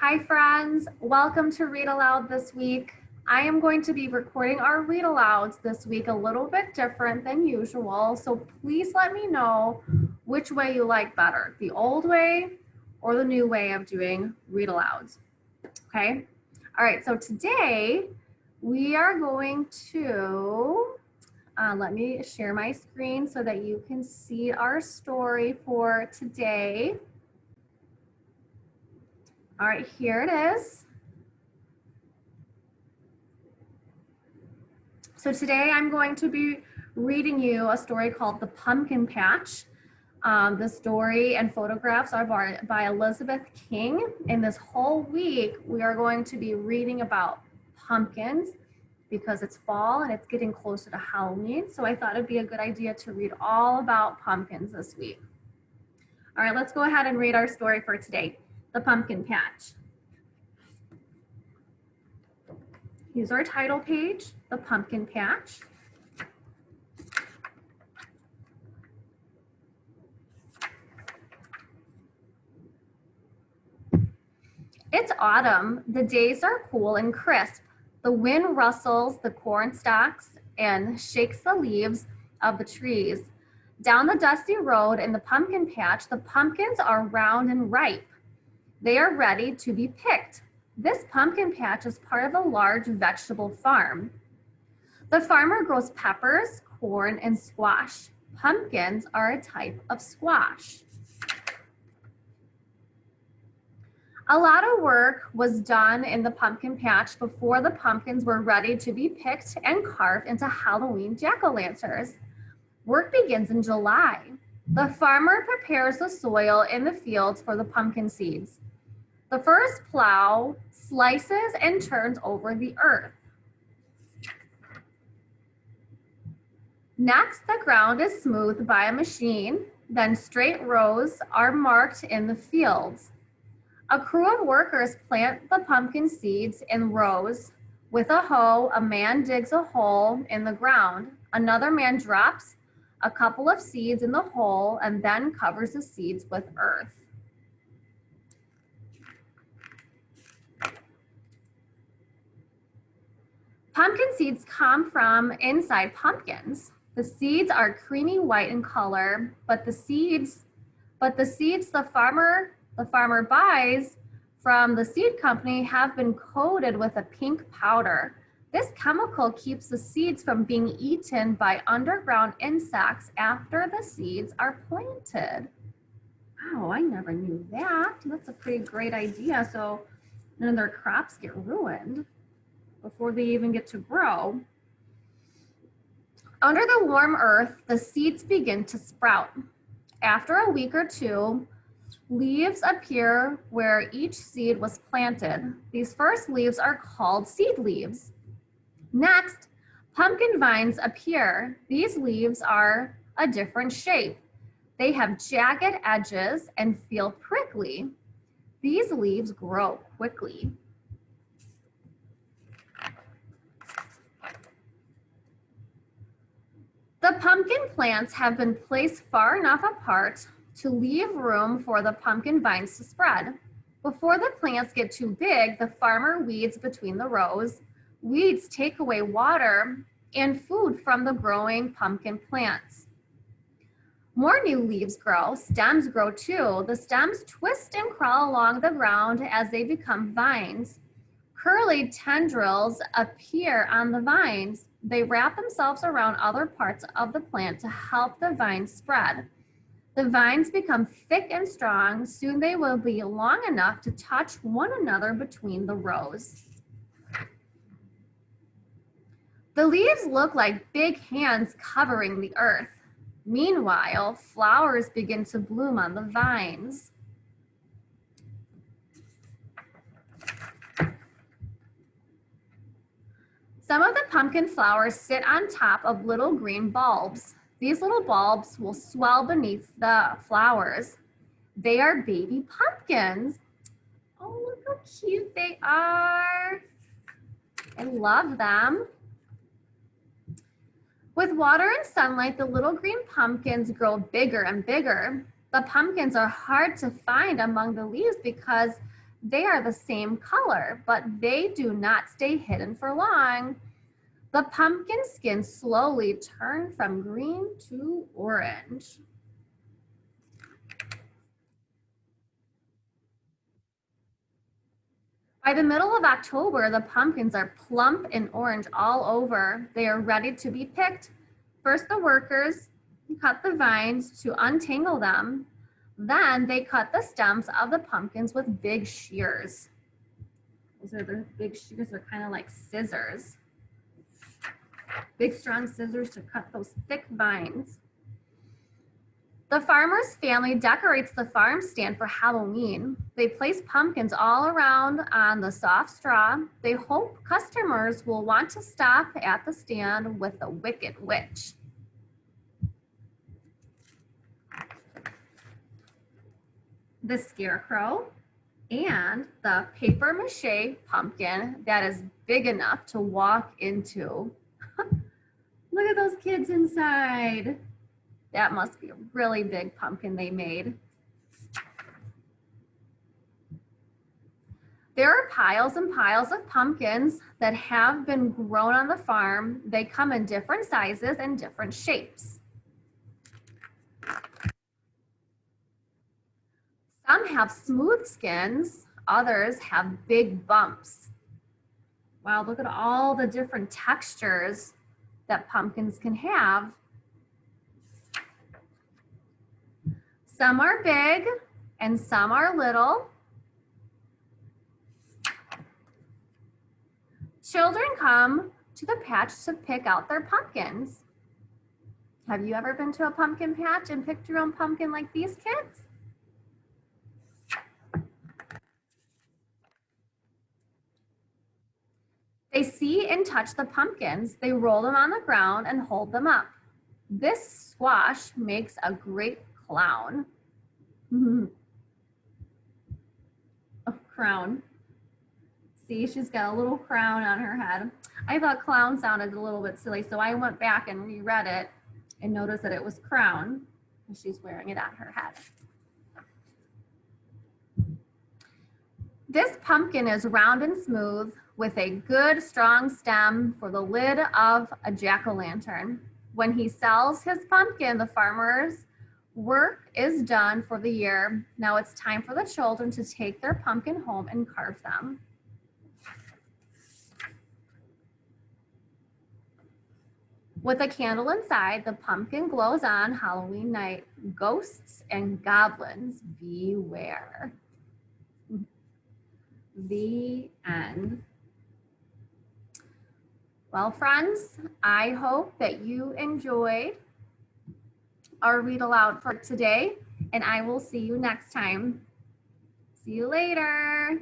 Hi friends, welcome to Read Aloud this week. I am going to be recording our read alouds this week a little bit different than usual, so please let me know which way you like better, the old way or the new way of doing read alouds. Okay? All right, so today we are going to, let me share my screen so that you can see our story for today. All right, here it is. So today I'm going to be reading you a story called The Pumpkin Patch. The story and photographs are by Elizabeth King. And this whole week, we are going to be reading about pumpkins because it's fall and it's getting closer to Halloween. So I thought it'd be a good idea to read all about pumpkins this week. All right, let's go ahead and read our story for today, The Pumpkin Patch. Here's our title page, The Pumpkin Patch. It's autumn. The days are cool and crisp. The wind rustles the corn stalks and shakes the leaves of the trees. Down the dusty road in the pumpkin patch, the pumpkins are round and ripe. They are ready to be picked. This pumpkin patch is part of a large vegetable farm. The farmer grows peppers, corn, and squash. Pumpkins are a type of squash. A lot of work was done in the pumpkin patch before the pumpkins were ready to be picked and carved into Halloween jack-o'-lanterns. Work begins in July. The farmer prepares the soil in the fields for the pumpkin seeds. The first plow slices and turns over the earth. Next, the ground is smoothed by a machine. Then straight rows are marked in the fields. A crew of workers plant the pumpkin seeds in rows. With a hoe, a man digs a hole in the ground. Another man drops a couple of seeds in the hole and then covers the seeds with earth. Pumpkin seeds come from inside pumpkins. The seeds are creamy white in color, but the seeds the farmer buys from the seed company have been coated with a pink powder. This chemical keeps the seeds from being eaten by underground insects after the seeds are planted. Wow, I never knew that. That's a pretty great idea. So none of their crops get ruined before they even get to grow. Under the warm earth, the seeds begin to sprout. After a week or two, leaves appear where each seed was planted. These first leaves are called seed leaves. Next, pumpkin vines appear. These leaves are a different shape. They have jagged edges and feel prickly. These leaves grow quickly. The pumpkin plants have been placed far enough apart to leave room for the pumpkin vines to spread. Before the plants get too big, the farmer weeds between the rows. Weeds take away water and food from the growing pumpkin plants. More new leaves grow. Stems grow too. The stems twist and crawl along the ground as they become vines. Curly tendrils appear on the vines. They wrap themselves around other parts of the plant to help the vines spread. The vines become thick and strong. Soon they will be long enough to touch one another between the rows. The leaves look like big hands covering the earth. Meanwhile, flowers begin to bloom on the vines. Some of the pumpkin flowers sit on top of little green bulbs. These little bulbs will swell beneath the flowers. They are baby pumpkins. Oh, look how cute they are. I love them. With water and sunlight, the little green pumpkins grow bigger and bigger. The pumpkins are hard to find among the leaves because They are the same color, but they do not stay hidden for long. The pumpkin skin slowly turned from green to orange. By the middle of October, the pumpkins are plump and orange all over. They are ready to be picked. First, the workers cut the vines to untangle them. Then they cut the stems of the pumpkins with big shears. Those are the big shears, they're kind of like scissors. Big strong scissors to cut those thick vines. The farmer's family decorates the farm stand for Halloween. They place pumpkins all around on the soft straw. They hope customers will want to stop at the stand with the Wicked Witch. The Scarecrow and the paper mache pumpkin that is big enough to walk into. Look at those kids inside. That must be a really big pumpkin they made. There are piles and piles of pumpkins that have been grown on the farm. They come in different sizes and different shapes. Some have smooth skins, others have big bumps. Wow, look at all the different textures that pumpkins can have. Some are big and some are little. Children come to the patch to pick out their pumpkins. Have you ever been to a pumpkin patch and picked your own pumpkin like these kids? They see and touch the pumpkins. They roll them on the ground and hold them up. This squash makes a great clown. A crown. See, she's got a little crown on her head. I thought clown sounded a little bit silly, so I went back and reread it and noticed that it was crown, and she's wearing it on her head. This pumpkin is round and smooth with a good strong stem for the lid of a jack-o'-lantern. When he sells his pumpkin, the farmer's work is done for the year. Now it's time for the children to take their pumpkin home and carve them. With a candle inside, the pumpkin glows on Halloween night. Ghosts and goblins, beware. The end. Well, friends, I hope that you enjoyed our read aloud for today, and I will see you next time. See you later.